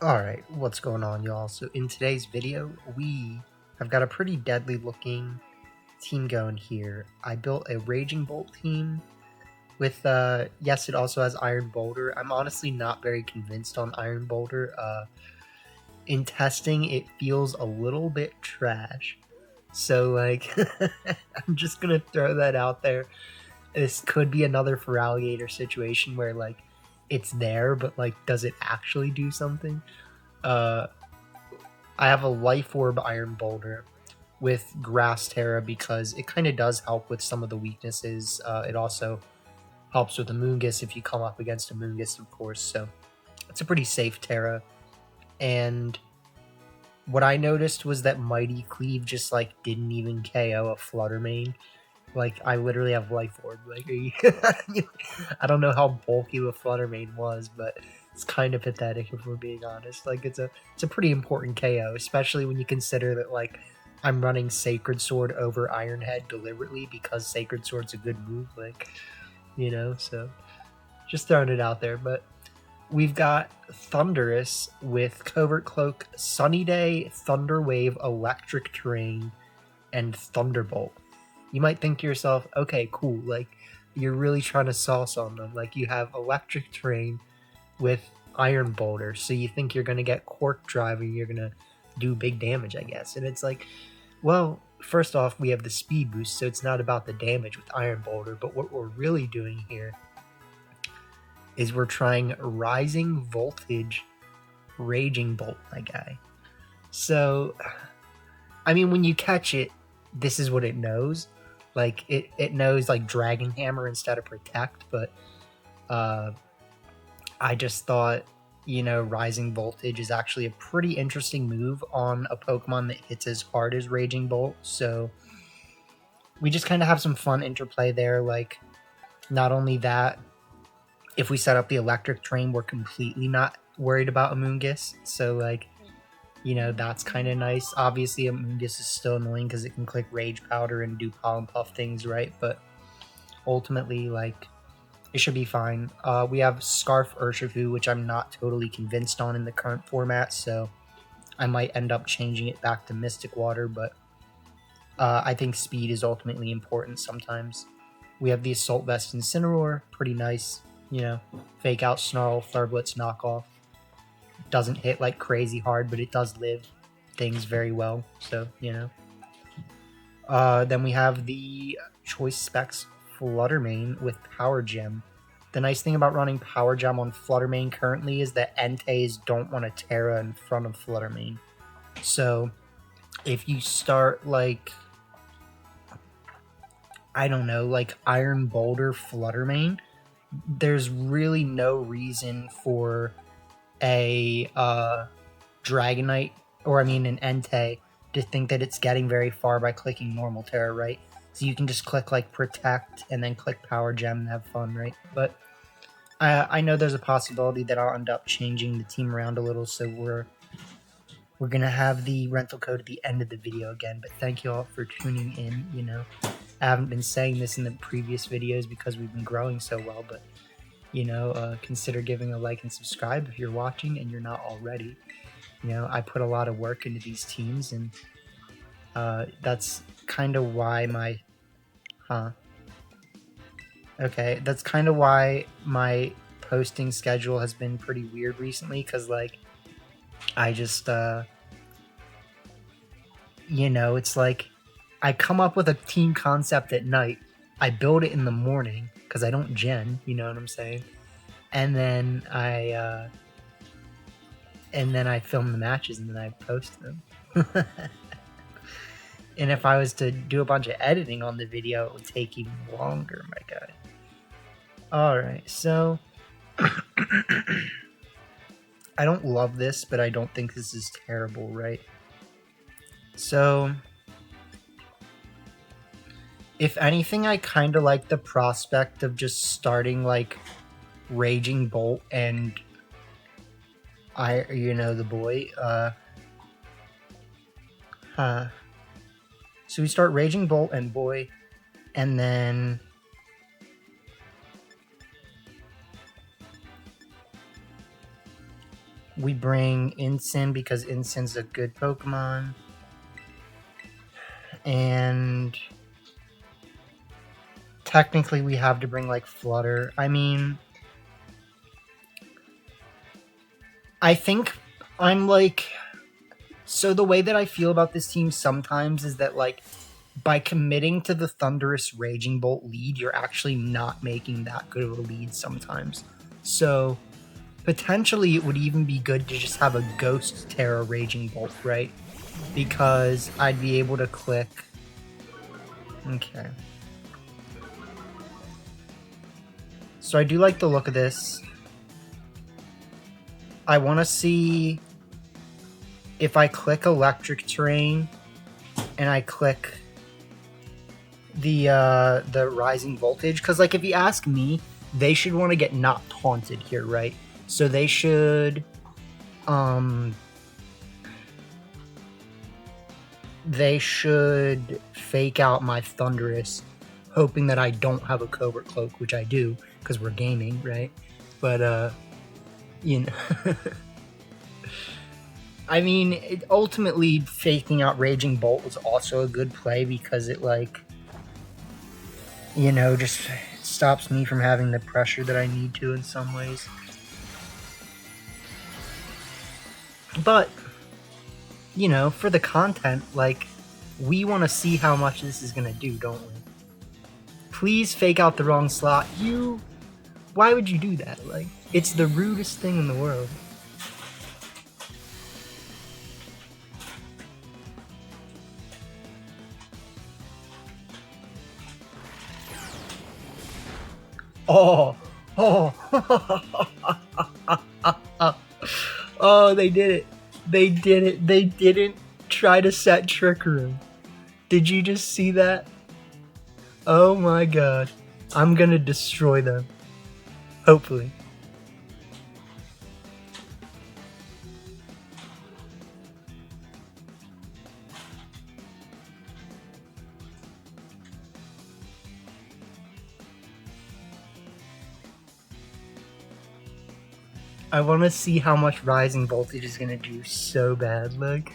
Alright, what's going on, y'all? So in today's video, we have got a pretty deadly looking team going here. I built a Raging Bolt team with, yes, it also has Iron Boulder. I'm honestly not very convinced on Iron Boulder. In testing, it feels a little bit trash. So, like, I'm just gonna throw that out there. This could be another Feraligatr situation where, like, it's there, but, like, does it actually do something? I have a Life Orb Iron Boulder with Grass Terra because it kind of does help with some of the weaknesses. It also helps with Amoonguss if you come up against Amoonguss, of course. So it's a pretty safe Terra. And what I noticed was that Mighty Cleave just like didn't even KO a Fluttermane. Like, I literally have Life Orb. Like, I don't know how bulky the Fluttermane was, but it's kind of pathetic if we're being honest. Like, it's a pretty important KO, especially when you consider that, like, I'm running Sacred Sword over Iron Head deliberately because Sacred Sword's a good move, like, so just throwing it out there. But we've got Thunderous with Covert Cloak, Sunny Day, Thunder Wave, Electric Terrain, and Thunderbolt. You might think to yourself, okay, cool, like, you're really trying to sauce on them. Like, you have Electric Terrain with Iron Boulder, so you think you're going to get Quark Drive and you're going to do big damage, I guess. And it's like, well, first off, we have the speed boost, so it's not about the damage with Iron Boulder, but what we're really doing here is we're trying Rising Voltage Raging Bolt, my guy. So, I mean, when you catch it, this is what it knows. Like, it knows, like, Dragon Hammer instead of Protect, but I just thought, Rising Voltage is actually a pretty interesting move on a Pokemon that hits as hard as Raging Bolt, so we just kind of have some fun interplay there. Like, not only that, if we set up the Electric Train, we're completely not worried about Amoonguss, so, like, that's kind of nice. Obviously, Amoonguss is still annoying because it can click Rage Powder and do Pollen Puff things, right? But ultimately, like, it should be fine. We have Scarf Urshifu, which I'm not totally convinced on in the current format, so I might end up changing it back to Mystic Water, but I think speed is ultimately important sometimes. We have the Assault Vest Incineroar, pretty nice, Fake Out Snarl, Thurblitz knockoff. Doesn't hit like crazy hard, but it does live things very well, so then we have the Choice Specs Fluttermane with Power Gem. The nice thing about running Power Gem on Fluttermane currently is that Entei's don't want to Terra in front of Fluttermane. So if you start, like, I don't know, like Iron Boulder Fluttermane, there's really no reason for a Dragonite, or I mean an Entei, to think that it's getting very far by clicking normal Terra, right? So you can just click like Protect and then click Power Gem and have fun, right? But I know there's a possibility that I'll end up changing the team around a little, so we're gonna have the rental code at the end of the video again. But thank you all for tuning in. I haven't been saying this in the previous videos because we've been growing so well, but consider giving a like and subscribe if you're watching and you're not already. I put a lot of work into these teams, and that's kind of why my that's kind of why my posting schedule has been pretty weird recently, because, like, I just it's like I come up with a team concept at night, I build it in the morning because I don't gen, you know what I'm saying, and then I film the matches and then I post them. And if I was to do a bunch of editing on the video, it would take even longer, my guy. Alright, so I don't love this, but I don't think this is terrible, right? So if anything, I kind of like the prospect of just starting, like, Raging Bolt and the boy. So we start Raging Bolt and boy, and then We bring Incin because Incin's a good Pokemon. And technically we have to bring like Flutter. I mean, I think I'm like... So the way that I feel about this team sometimes is that like by committing to the Thunderous Raging Bolt lead, you're actually not making that good of a lead sometimes. So potentially it would even be good to just have a Ghost Terra Raging Bolt, right? Because I'd be able to click... Okay. So I do like the look of this. I want to see if I click Electric Terrain and I click the Rising Voltage, because like if you ask me, they should want to get not taunted here, right? So they should fake out my Thunderous, hoping that I don't have a Covert Cloak, which I do because we're gaming, right? But you know. I mean, ultimately, faking out Raging Bolt was also a good play because it, like, you know, just stops me from having the pressure that I need to in some ways. But, you know, for the content, like, we want to see how much this is going to do, don't we? Please fake out the wrong slot. Why would you do that? Like, it's the rudest thing in the world. Oh, oh, they did it. They did it. They didn't try to set Trick Room. Did you just see that? Oh my god. I'm gonna destroy them. Hopefully. I want to see how much Rising Voltage is going to do so bad, like.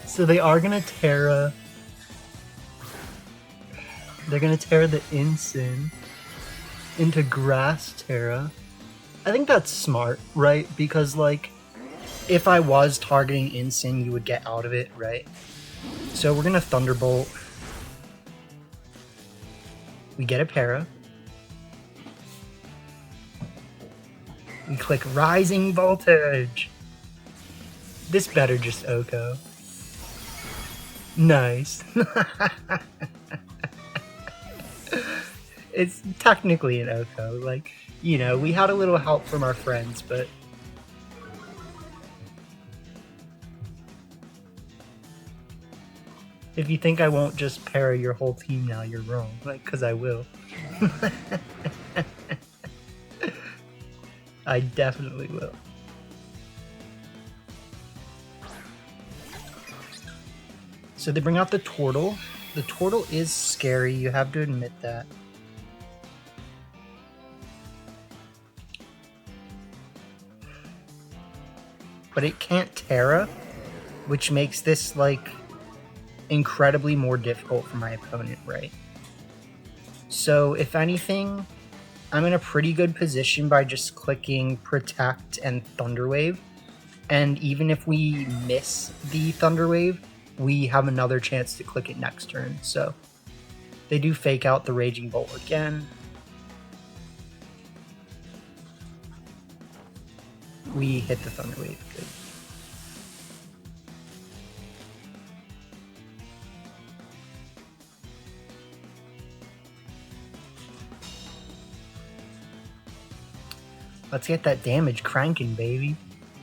So they are going to Terra. They're going to Terra the Incin into Grass Terra. I think that's smart, right? Because, like, if I was targeting Incin, you would get out of it, right? So we're going to Thunderbolt. We get a Para. We click Rising Voltage. This better just Oko. Nice. It's technically an Oko. Like, you know, we had a little help from our friends, but... If you think I won't just para your whole team now, you're wrong. Like, because I will. I definitely will. So they bring out the Tortle. The Tortle is scary, you have to admit that. But it can't Terra, which makes this, like, incredibly more difficult for my opponent, right? So, if anything, I'm in a pretty good position by just clicking Protect and Thunderwave. And even if we miss the Thunderwave, we have another chance to click it next turn. So, they do fake out the Raging Bolt again. We hit the Thunderwave. Good. Let's get that damage cranking, baby.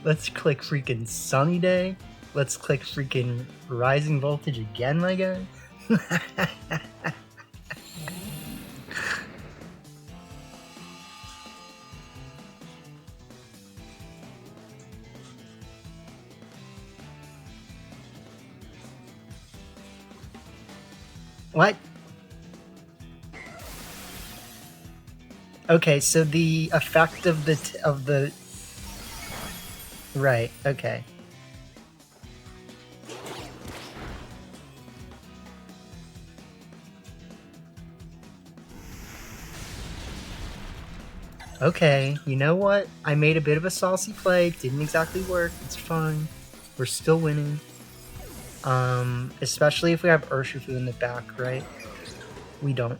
Let's click freaking Sunny Day. Let's click freaking Rising Voltage again, my guy. What? Okay, so the effect of the right, okay. Okay, you know what? I made a bit of a saucy play. Didn't exactly work. It's fine. We're still winning. Especially if we have Urshifu in the back, right? We don't.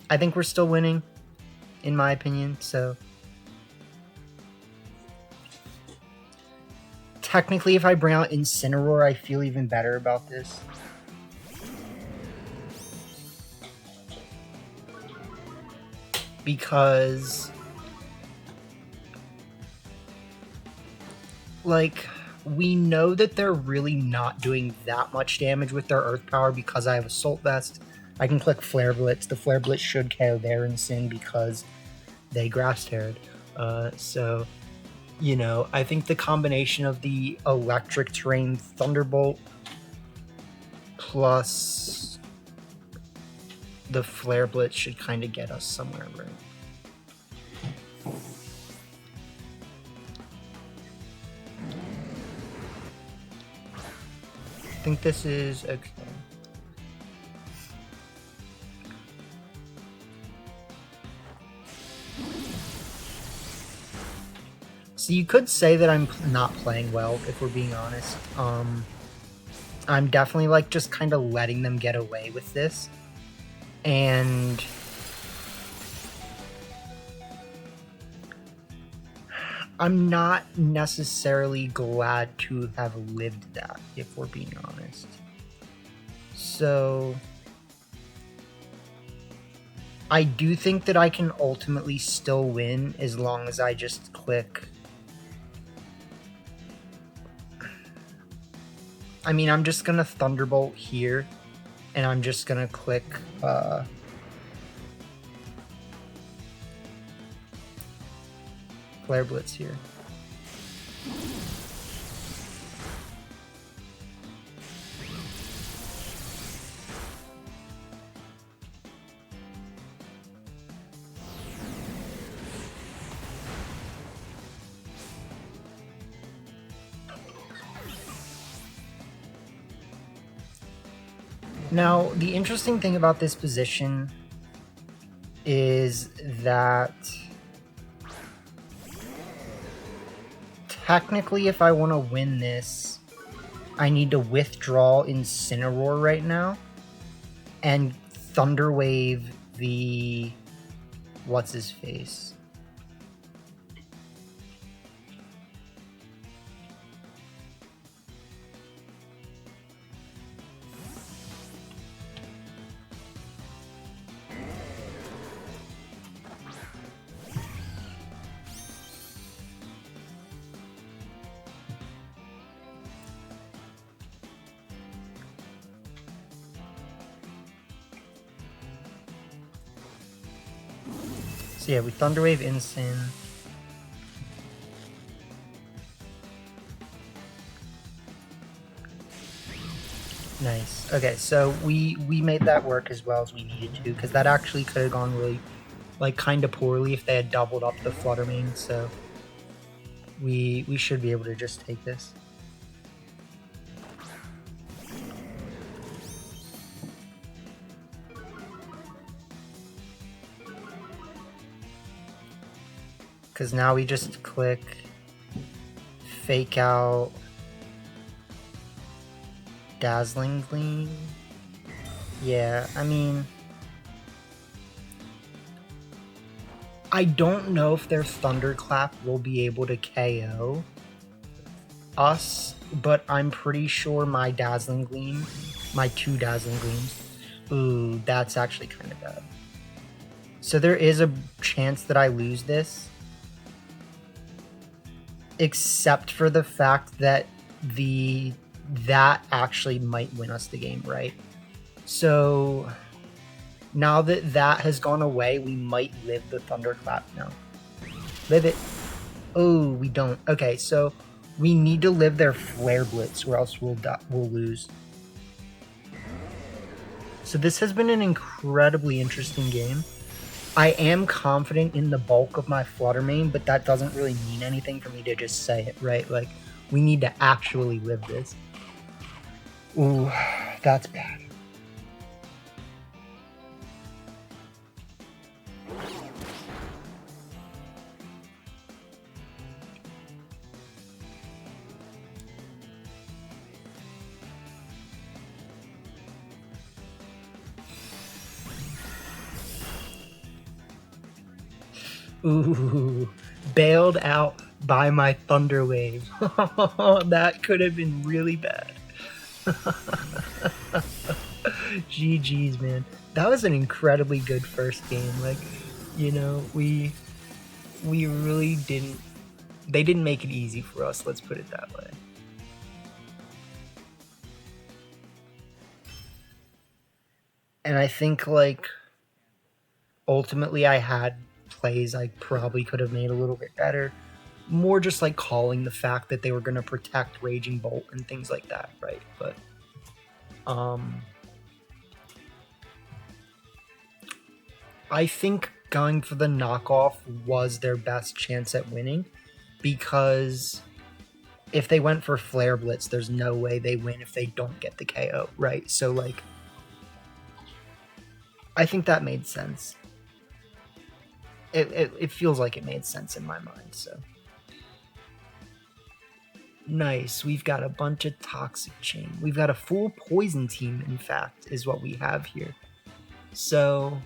I think we're still winning, in my opinion, so. Technically, if I bring out Incineroar, I feel even better about this. Because, like, we know that they're really not doing that much damage with their Earth Power because I have Assault Vest. I can click Flare Blitz. The Flare Blitz should KO their Incin because they Grass Teared. So, you know, I think the combination of the Electric Terrain Thunderbolt plus the Flare Blitz should kind of get us somewhere, right? I think this is okay. So you could say that I'm not playing well, if we're being honest. I'm definitely like just kind of letting them get away with this. And I'm not necessarily glad to have lived that, if we're being honest. So I do think that I can ultimately still win as long as I just click. I mean, I'm just gonna Thunderbolt here, and I'm just gonna click Flare Blitz here. Now, the interesting thing about this position is that technically if I want to win this, I need to withdraw Incineroar right now and Thunder Wave the... what's his face? So yeah, we Thunder Wave Incin. Nice. Okay, so we made that work as well as we needed to, because that actually could have gone really, like, kind of poorly if they had doubled up the Flutter Mane, so we should be able to just take this. Because now we just click Fake Out Dazzling Gleam. Yeah, I mean, I don't know if their Thunderclap will be able to KO us, but I'm pretty sure my Dazzling Gleam, my 2 Dazzling Gleams, ooh, that's actually kind of bad. So there is a chance that I lose this, except for the fact that that actually might win us the game, right? So now that that has gone away, we might live the Thunderclap now. Live it. Oh, we don't. Okay, so we need to live their Flare Blitz or else we'll lose. So this has been an incredibly interesting game. I am confident in the bulk of my Flutter main, but that doesn't really mean anything for me to just say it, right? Like, we need to actually live this. Ooh, that's bad. Ooh, bailed out by my Thunder Wave. That could have been really bad. GG's, man. That was an incredibly good first game. Like, you know, we really didn't... They didn't make it easy for us, let's put it that way. And I think, like, ultimately I had plays I probably could have made a little bit better. More just like calling the fact that they were going to protect Raging Bolt and things like that, right? But I think going for the knockoff was their best chance at winning, because if they went for Flare Blitz, there's no way they win if they don't get the KO, right? So, like, I think that made sense. It feels like it made sense in my mind, so. Nice, we've got a bunch of Toxic Chain. We've got a full Poison team, in fact, is what we have here. So,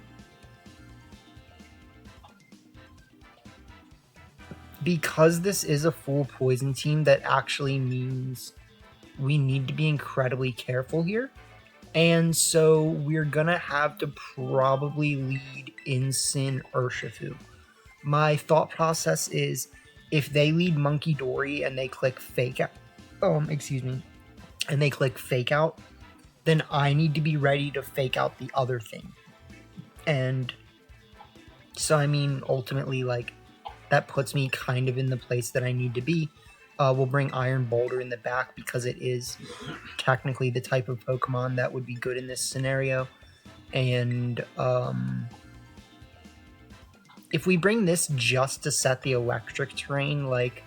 because this is a full Poison team, that actually means we need to be incredibly careful here. And so we're gonna have to probably lead Incin Urshifu. My thought process is, if they lead Monkey Dory and they click Fake Out, and they click Fake Out, then I need to be ready to fake out the other thing. And so, I mean, ultimately, like, that puts me kind of in the place that I need to be. We'll bring Iron Boulder in the back because it is technically the type of Pokemon that would be good in this scenario. And if we bring this just to set the electric terrain, like,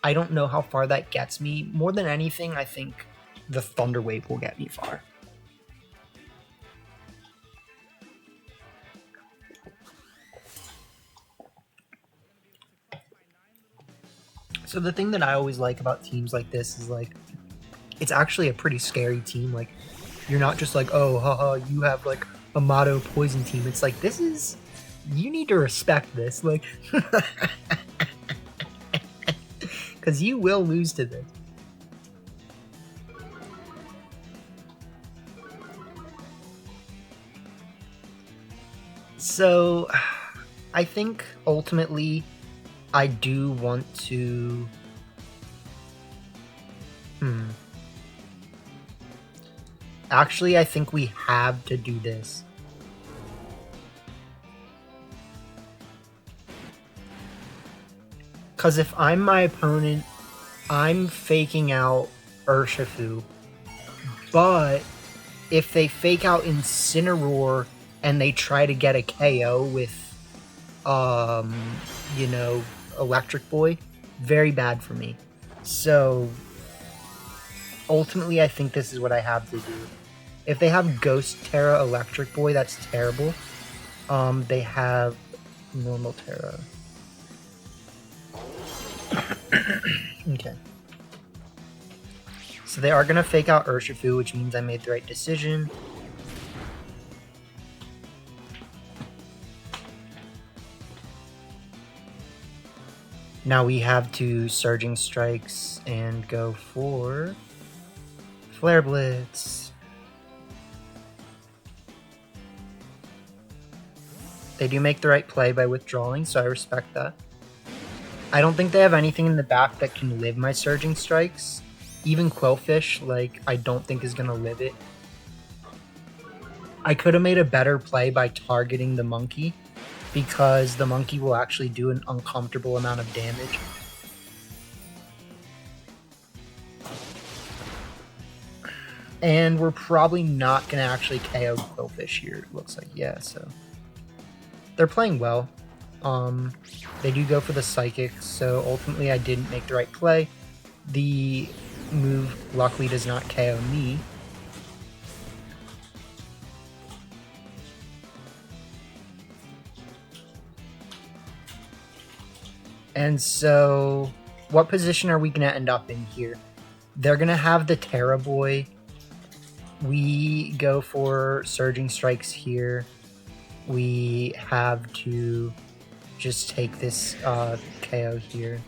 I don't know how far that gets me. More than anything, I think the Thunder Wave will get me far. So the thing that I always like about teams like this is, like, it's actually a pretty scary team. Like, you're not just like, oh, haha, you have, like, a Motto Poison team. It's like, this is... You need to respect this. Like... Because you will lose to this. So, I think, ultimately... I do want to... Actually, I think we have to do this. Because if I'm my opponent, I'm faking out Urshifu. But if they fake out Incineroar and they try to get a KO with, you know, Electric Boy, very bad for me. So ultimately, I think this is what I have to do. If they have Ghost Terra Electric Boy, that's terrible. They have Normal Terra. Okay. So they are going to fake out Urshifu, which means I made the right decision. Now we have to Surging Strikes and go for Flare Blitz. They do make the right play by withdrawing, so I respect that. I don't think they have anything in the back that can live my Surging Strikes. Even Quillfish, like, I don't think is going to live it. I could have made a better play by targeting the monkey, because the monkey will actually do an uncomfortable amount of damage. And we're probably not going to actually KO Quillfish here, it looks like. Yeah, so they're playing well. They do go for the Psychic, so ultimately I didn't make the right play. The move luckily does not KO me. And so what position are we going to end up in here? They're going to have the Terra Boy. We go for Surging Strikes here. We have to just take this KO here.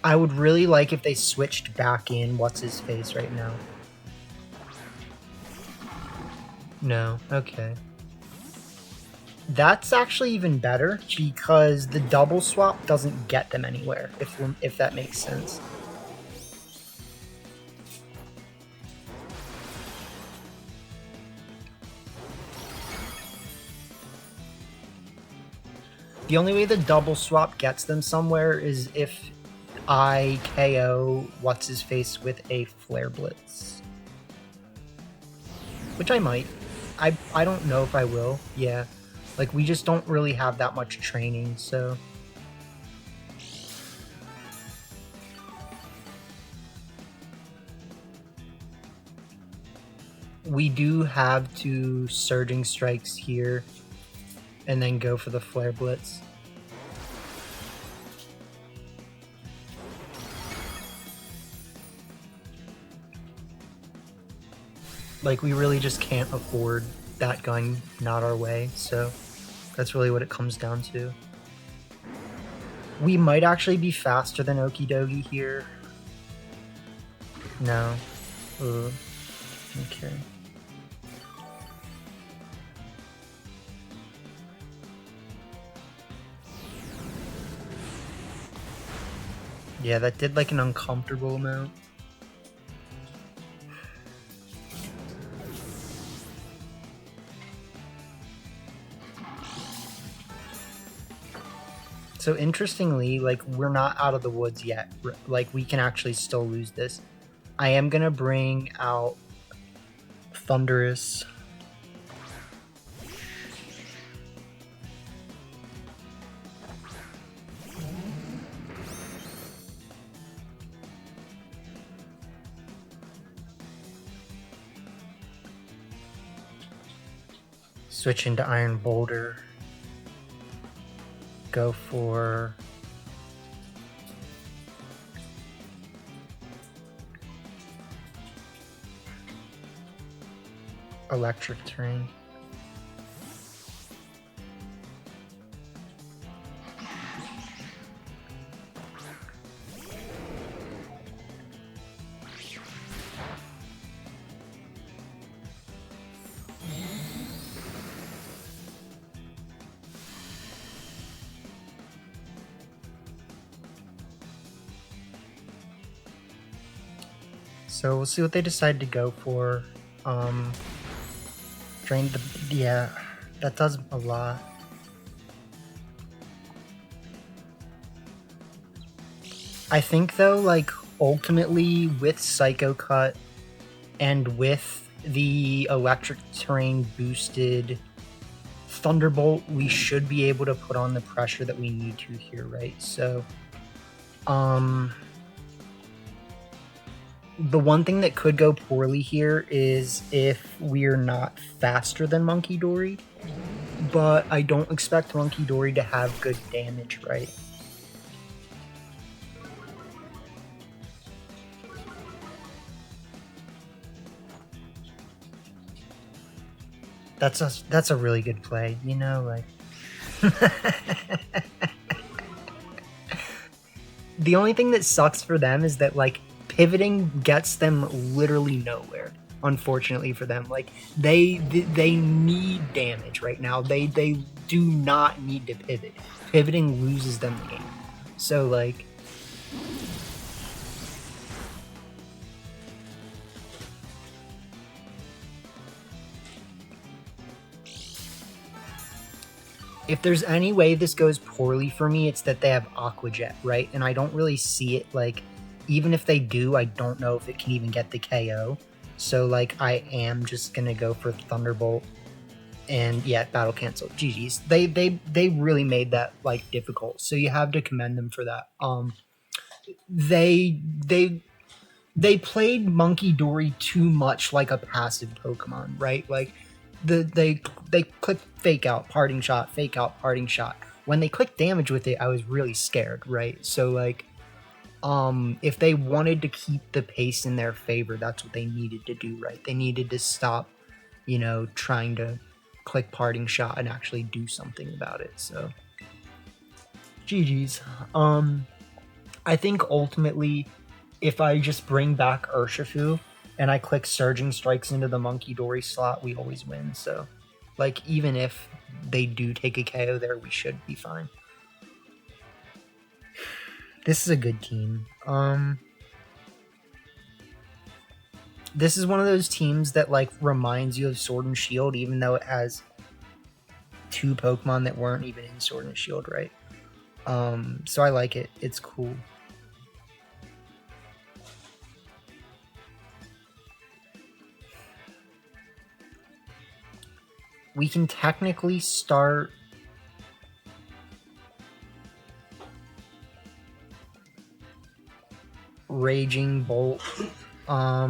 I would really like if they switched back in What's-His-Face right now. No, okay. That's actually even better because the double swap doesn't get them anywhere, if that makes sense. The only way the double swap gets them somewhere is if I KO What's-His-Face with a Flare Blitz. Which I might. I don't know if I will. Yeah. Like, we just don't really have that much training, so... We do have to Surging Strikes here, and then go for the Flare Blitz. Like, we really just can't afford that going not our way, so that's really what it comes down to. We might actually be faster than Okidogi here. No. Ooh. Okay. Yeah, that did like an uncomfortable amount. So interestingly, like, we're not out of the woods yet. Like, we can actually still lose this. I am gonna bring out Thunderous. Switch into Iron Boulder. Go for Electric Terrain. So we'll see what they decide to go for. Drain the... yeah, that does a lot. I think though, like, ultimately with Psycho Cut and with the Electric Terrain boosted Thunderbolt, we should be able to put on the pressure that we need to here, right? So, the one thing that could go poorly here is if we're not faster than Monkey Dory, but I don't expect Monkey Dory to have good damage, right? That's a really good play, you know, like... The only thing that sucks for them is that, like, pivoting gets them literally nowhere, unfortunately for them. Like, they need damage right now. They do not need to pivot. Pivoting loses them the game. So, like... if there's any way this goes poorly for me, it's that they have Aqua Jet, right? And I don't really see it, like, even if they do, I don't know if it can even get the KO. So, like, I am just gonna go for Thunderbolt. And yeah, battle cancel. GG's. They really made that, like, difficult. So you have to commend them for that. They played Monkey Dory too much like a passive Pokemon, right? Like, they click fake out, parting shot, fake out, parting shot. When they clicked damage with it, I was really scared, right? So, like, if they wanted to keep the pace in their favor, that's what they needed to do, right? They needed to stop, you know, trying to click parting shot and actually do something about it. So, GG's. I think ultimately, if I just bring back Urshifu and I click Surging Strikes into the Monkey Dory slot, we always win. So, like, even if they do take a KO there, we should be fine. This is a good team. This is one of those teams that, like, reminds you of Sword and Shield, even though it has 2 Pokemon that weren't even in Sword and Shield, right? So I like it. It's cool. We can technically start Raging Bolt. I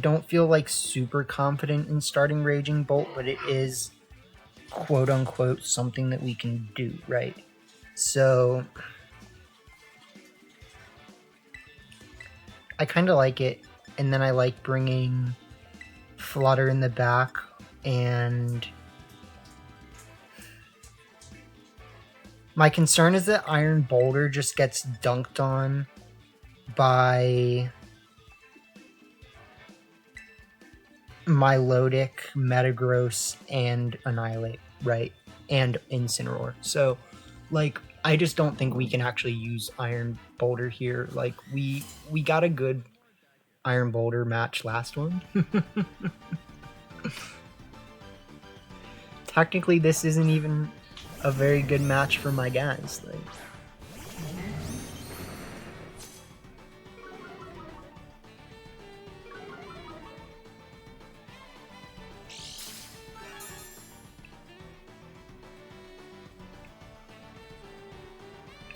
don't feel like super confident in starting Raging Bolt, but it is quote unquote something that we can do, right? So I kind of like it, and then I like bringing Flutter in the back, and my concern is that Iron Boulder just gets dunked on by Milotic, Metagross, and Annihilate, right? And Incineroar. So, like, I just don't think we can actually use Iron Boulder here. Like, we got a good Iron Boulder match last one. Technically, this isn't even a very good match for my guys. Like,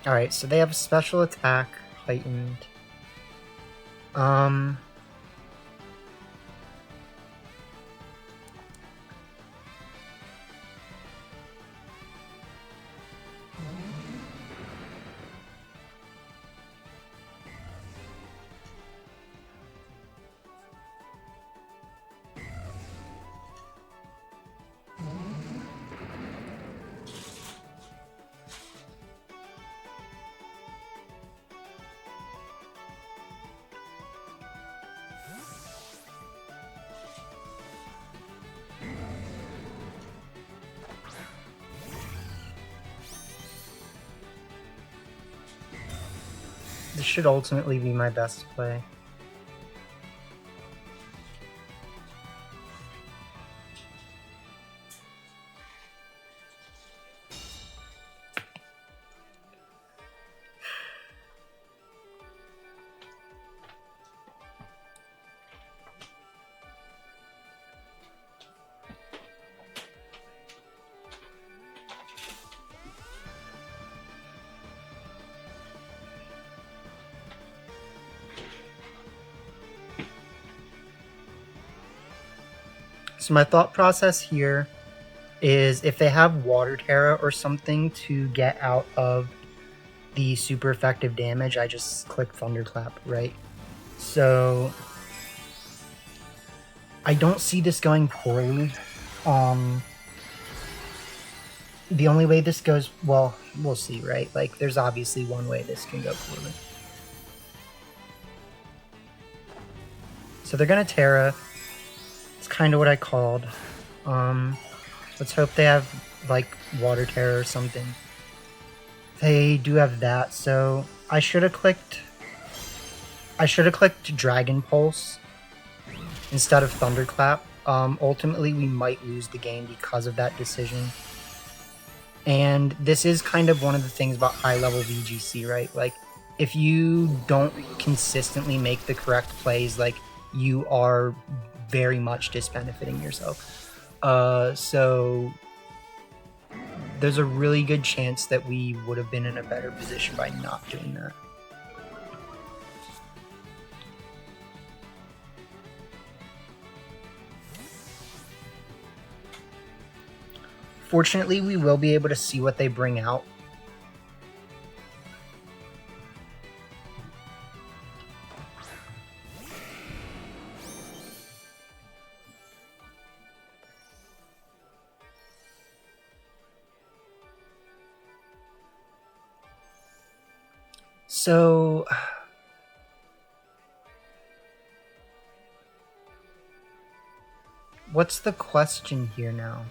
alright, so they have a special attack heightened. This should ultimately be my best play. So my thought process here is if they have Water Terra or something to get out of the super effective damage, I just click Thunderclap, right? So I don't see this going poorly. The only way this goes, well, we'll see, right? Like, there's obviously one way this can go poorly. So they're gonna Terra. It's kind of what I called. Let's hope they have, like, Water Terror or something. They do have that, so I should have clicked Dragon Pulse instead of Thunderclap. Ultimately, we might lose the game because of that decision. And this is kind of one of the things about high-level VGC, right? Like, if you don't consistently make the correct plays, like, you are very much disbenefiting yourself. So there's a really good chance that we would have been in a better position by not doing that. Fortunately, we will be able to see what they bring out. So what's the question here now?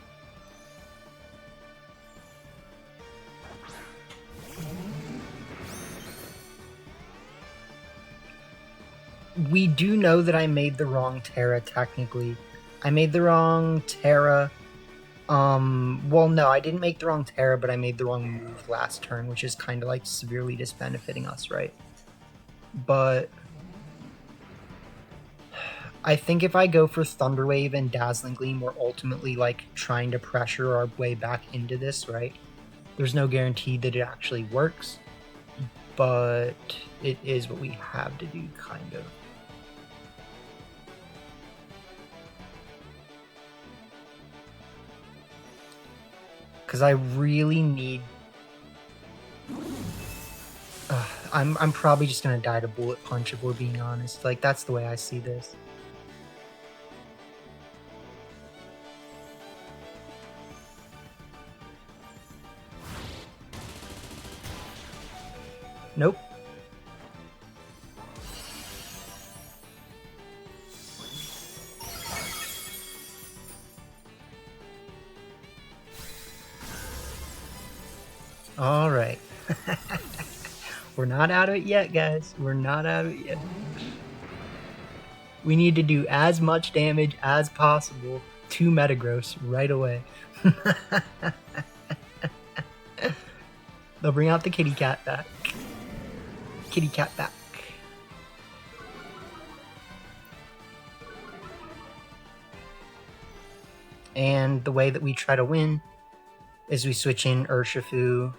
We do know that I made the wrong Terra, technically. I made the wrong Terra. Well, no, I didn't make the wrong Terra, but I made the wrong move last turn, which is kind of like severely disbenefiting us, right? But I think if I go for Thunderwave and Dazzling Gleam, we're ultimately like trying to pressure our way back into this, right? There's no guarantee that it actually works, but it is what we have to do, kind of. Because I really need... I'm probably just going to die to Bullet Punch if we're being honest. Like, that's the way I see this. Nope. All right. We're not out of it yet, guys. We're not out of it yet. We need to do as much damage as possible to Metagross right away. They'll bring out the kitty cat back. Kitty cat back. And the way that we try to win is we switch in Urshifu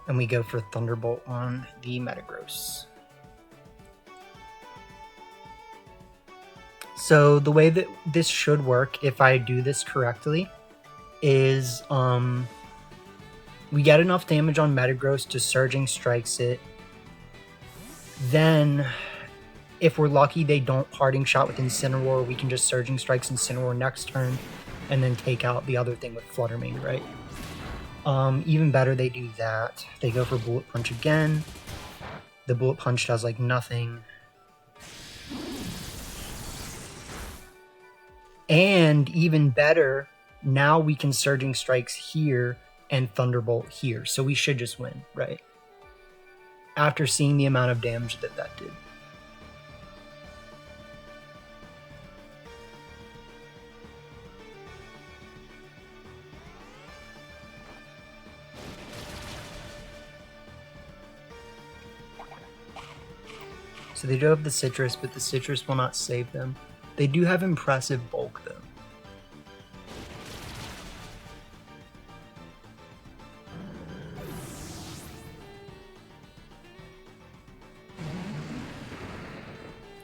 and we go for Thunderbolt on the Metagross. So the way that this should work, if I do this correctly, is we get enough damage on Metagross to Surging Strikes it. Then, if we're lucky, they don't Parting Shot with Incineroar, we can just Surging Strikes Incineroar next turn, and then take out the other thing with Flutter Mane, right? Even better, they do that. They go for Bullet Punch again. The Bullet Punch does like nothing. And even better, now we can Surging Strikes here and Thunderbolt here. So we should just win, right? After seeing the amount of damage that that did. So they do have the Citrus, but the Citrus will not save them. They do have impressive bulk, though.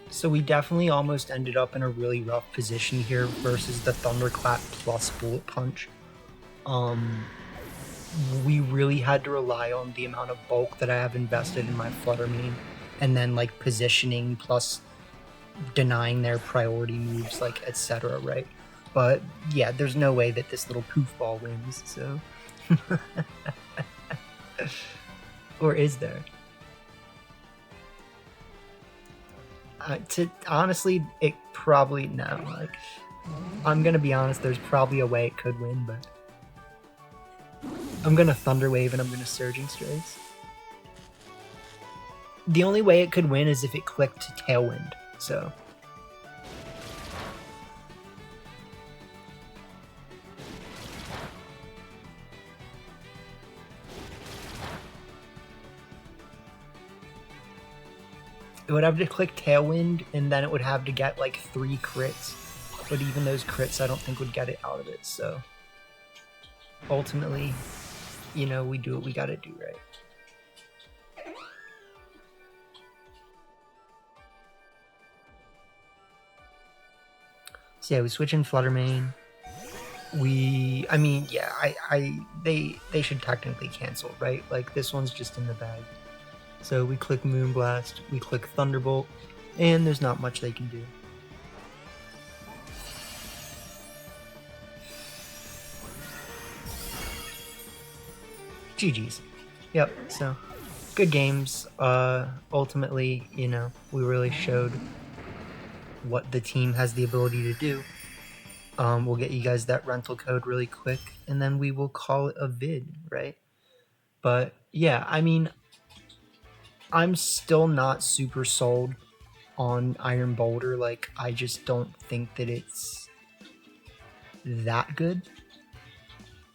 So we definitely almost ended up in a really rough position here versus the Thunderclap plus Bullet Punch. We really had to rely on the amount of bulk that I have invested in my Flutter Mane, and then like positioning plus denying their priority moves, like etc., right? But yeah, there's no way that this little poof ball wins, so or is there? Honestly, it probably no. Like, I'm gonna be honest. There's probably a way it could win, but I'm gonna Thunder Wave and I'm gonna Surging Strikes. The only way it could win is if it clicked Tailwind. So. it would have to click Tailwind, and then it would have to get like 3 crits. But even those crits, I don't think would get it out of it. So ultimately, you know, we do what we gotta do, right? So yeah, we switch in Flutter Mane. I mean, yeah, they should technically cancel, right? Like, this one's just in the bag. So we click Moonblast, we click Thunderbolt, and there's not much they can do. GG's. Yep, so good games. Ultimately, you know, we really showed what the team has the ability to do. We'll get you guys that rental code really quick, and then we will call it a vid, right? But yeah, I mean, I'm still not super sold on Iron Boulder. Like, I just don't think that it's that good.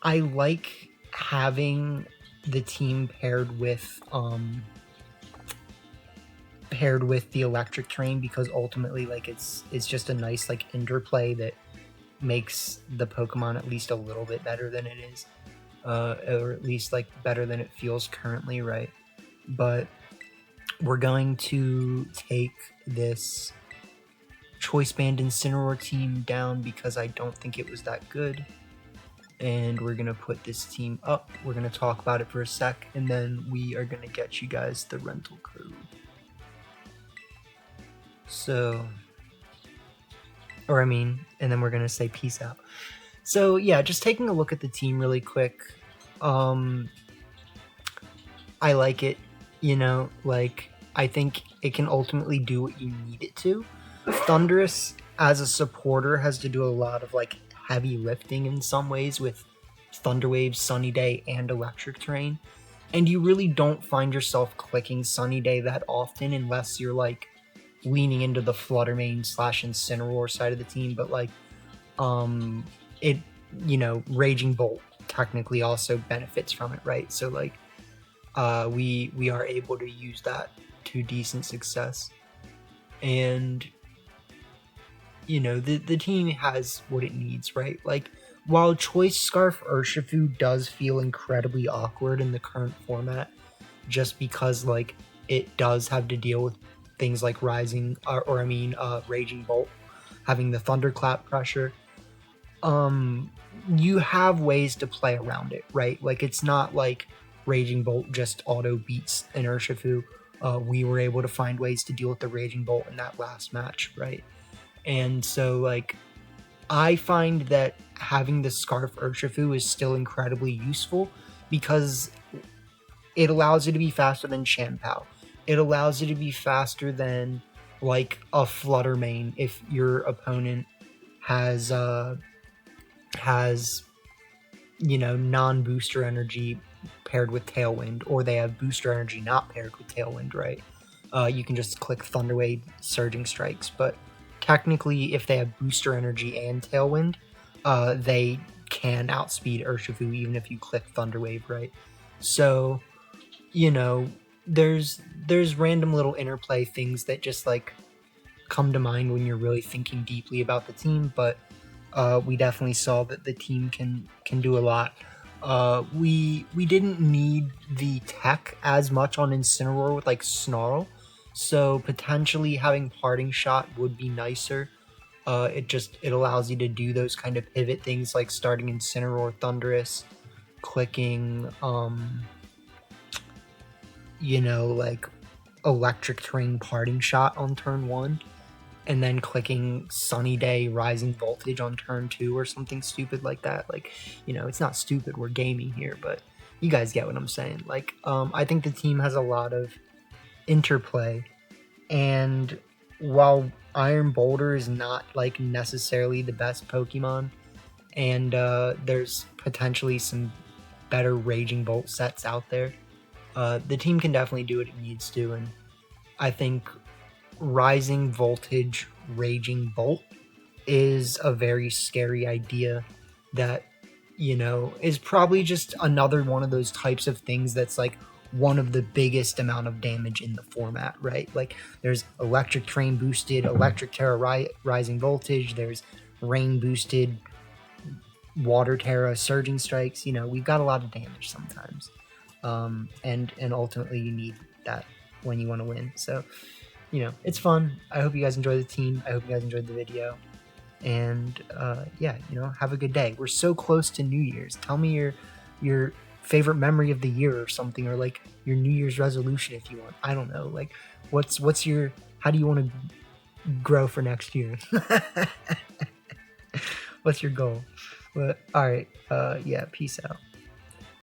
I like having the team paired with the electric terrain, because ultimately, like, it's just a nice like interplay that makes the Pokemon at least a little bit better than it is, or at least like better than it feels currently, right? But we're going to take this Choice Band Incineroar team down because I don't think it was that good. And we're going to put this team up. We're going to talk about it for a sec, and then we are going to get you guys the rental code. So, and then we're going to say peace out. So yeah, just taking a look at the team really quick. I like it, you know, like, I think it can ultimately do what you need it to. Thundurus as a supporter has to do a lot of like heavy lifting in some ways with Thunder Wave, Sunny Day, and Electric Terrain. And you really don't find yourself clicking Sunny Day that often unless you're like leaning into the Flutter Mane / Incineroar side of the team. But like, it, you know, Raging Bolt technically also benefits from it, right? So like, we are able to use that to decent success. And, you know, the team has what it needs, right? Like, while Choice Scarf Urshifu does feel incredibly awkward in the current format, just because, like, it does have to deal with things like Raging Bolt, having the Thunderclap pressure, you have ways to play around it, right? Like, it's not like Raging Bolt just auto beats an Urshifu. We were able to find ways to deal with the Raging Bolt in that last match, right? And so, like, I find that having the Scarf Urshifu is still incredibly useful because it allows you to be faster than Shanpao. It allows you to be faster than, like, a Flutter Mane if your opponent has you know, non-booster energy paired with Tailwind, or they have booster energy not paired with Tailwind, right? You can just click Thunder Wave Surging Strikes, but technically, if they have booster energy and Tailwind, they can outspeed Urshifu even if you click Thunder Wave, right? So, you know, there's random little interplay things that just like come to mind when you're really thinking deeply about the team, but we definitely saw that the team can do a lot. We didn't need the tech as much on Incineroar with like Snarl, so potentially having Parting Shot would be nicer. It allows you to do those kind of pivot things like starting Incineroar Thundurus, clicking you know, like Electric Terrain Parting Shot on turn 1, and then clicking Sunny Day Rising Voltage on turn 2 or something stupid like that. Like, you know, it's not stupid, we're gaming here, but you guys get what I'm saying. Like, I think the team has a lot of interplay, and while Iron Boulder is not like necessarily the best Pokemon, and there's potentially some better Raging Bolt sets out there, the team can definitely do what it needs to, and I think Rising Voltage Raging Bolt is a very scary idea that, you know, is probably just another one of those types of things that's like one of the biggest amount of damage in the format, right? Like there's electric train boosted, electric terra rising voltage, there's rain boosted, water terra surging strikes. We've got a lot of damage sometimes, and ultimately you need that when you want to win. So it's fun. I hope you guys enjoy the team. I hope you guys enjoyed the video, and yeah, have a good day. We're so close to New Year's. Tell me your favorite memory of the year or something, or like your New Year's resolution if you want. I don't know, like what's your, how do you want to grow for next year? What's your goal? But all right, yeah, peace out.